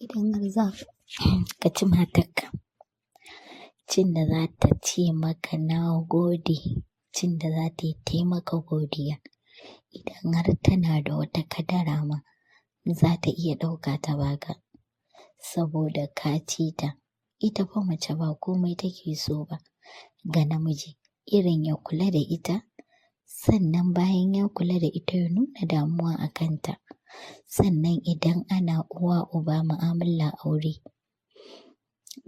idan har za ka ci matarka, cin da za ta ce maka na gode, cin da za ta yi taimaka godiya. Idan har tana da wata kadara ma za ta iya ɗauka ta baka saboda ka ci ta. Ita fa mace ba komai take so ba ga namiji irin ya kula da ita, sannan bayan ya kula da ita ya nuna damuwa a kanta. Sannan idan ana uwa uba mu'amala aure,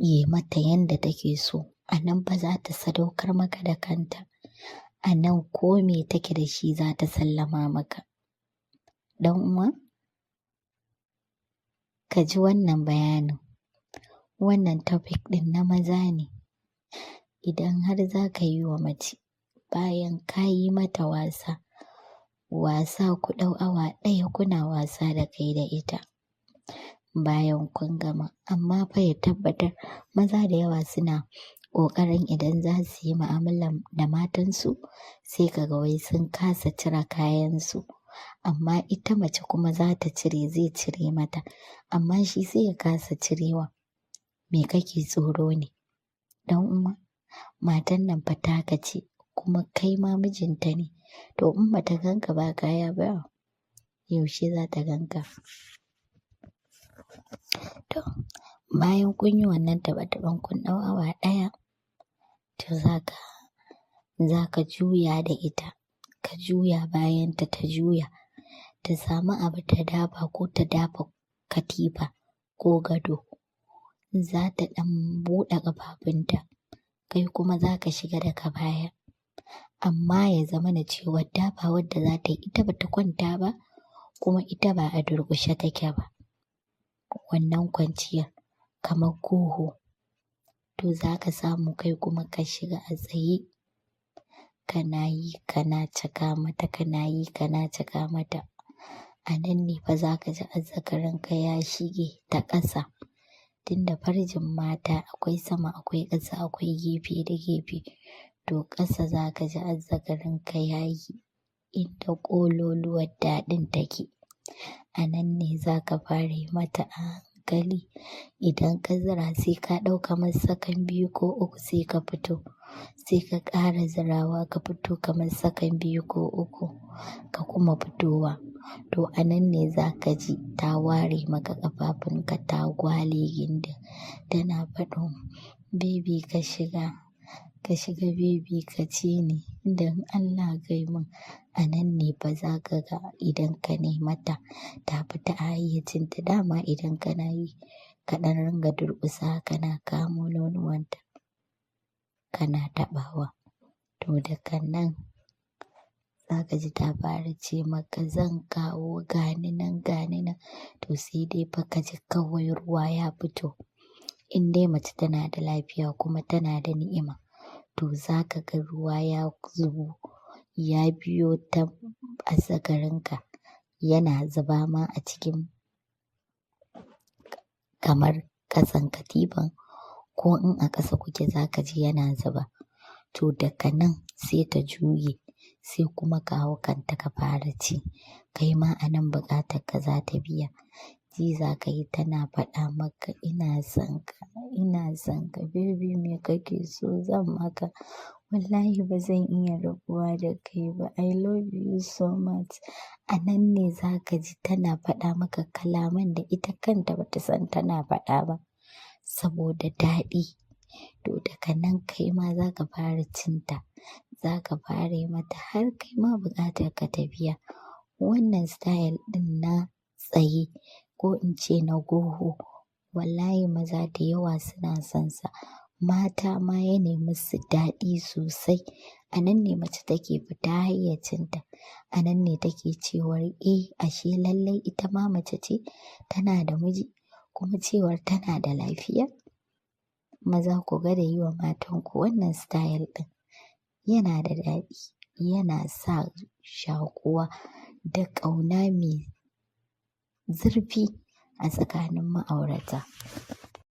yi mata yanda take so. A nan fa za ta sadaukar maka da kanta. A nan ko me take da shi za ta sallama maka. Dan uwa, ka ji wannan bayanin. Wannan topic ɗin na maza ne. Idan har za ka yi wa mace, bayan ka yi mata wasa ku ɗau awa ɗaya kuna wasa da kai da ita. Bayan kun gama, amma fa ya tabbatar maza da yawa suna ƙoƙarin idan za su yi mu'amala da matansu sai ka ga wai sun kasa cire kayansu. Amma ita mace kuma za ta cire, zai cire mata. Amma shi sai ya kasa cirewa. Me kake tsoro ne? Dan uwa, matan nan fa taka ce kuma kai ma mijinta ne. To in ba ta ganka ba kaya ba, yaushe za ta ganka? To bayan kun yi wannan taɓe-taɓen kun ɗau awa ɗaya, to za ka juya da ita. Ka juya bayanta ta juya. Ta samu abu ta dafa ko ta dafa katifa ko gado. Za ta ɗan buɗe ƙafafunta. Kai kuma za ka shiga daga baya. Amma ya zamana cewa dafawar da za ta yi ita ba ta kwanta ba kuma ita ba a durƙushe take ba. Wannan kwanciyar kamar goho. To za ka samu kai kuma ka shiga a tsaye. Kana yi kana caka mata, kana yi kana caka mata. A nan ne fa za ka ji azzakarinka ya shige ta ƙasa. Tunda farjin mata akwai sama, akwai ƙasa, akwai gefe da gefe. To ƙasa za ka ji azzakarinka ya yi inda ƙololuwar daɗin take. A nan ne za ka fara yi mata a hankali. Idan ka zira sai ka ɗau kamar sakan 2 ko 3 sai ka fito. Sai ka ƙara zirawa ka fito kamar sakan 2 ko 3 ka kuma fitowa. To a nan ne za ka ji ta ware maka ƙafafunka ta gwale gindin. Tana faɗin baby ka shiga baby ka ci ni. Dan Allah kai mun. A nan ne fa za ka ga idan ka nemi mata ta fita a hayyacinta. Dama idan kana yi ka ɗan ringa durƙusa kana kamo nonuwanta kana taɓawa. To daga nan za ka ji ta fara ce maka zan kawo gani nan gani nan. To sai dai fa ka ji kawai ruwa ya fito. In dai mace tana da lafiya kuma tana da ni'ima, to za ka ga ruwa ya zubo ya biyo ta azzakarinka yana zuba ma a cikin kamar ƙasan katifan ko in a ƙasa kuke za ka ji yana zuba. To daga nan sai ta juye sai kuma ka hau kanta ka fara ci. Kai ma a nan buƙatarka za ta biya. Ji za ka yi tana faɗa maka ina son ka baby me kake so zan maka. Wallahi ba zan iya rabuwa da kai ba. I love you so much. A nan ne za ka ji tana faɗa maka kalaman da ita kanta ba ta san tana faɗa ba saboda daɗi. To daga nan kai ma za ka fara cinta. Za ka fara yi mata har kai ma buƙatarka ta biya. Wannan style ɗin na tsaye ko in ce na goho, wallahi maza da yawa suna son sa. Mata ma ya nemi su daɗi sosai. A nan ne mace take fita hayyacinta. A nan ne take cewar ashe lallai ita ma mace ce tana da miji kuma cewar tana da lafiya. Maza ku gwada yi wa matanku wannan style ɗin. Yana da daɗi, yana sa shakuwa da ƙauna mai zurfi a tsakanin ma'aurata.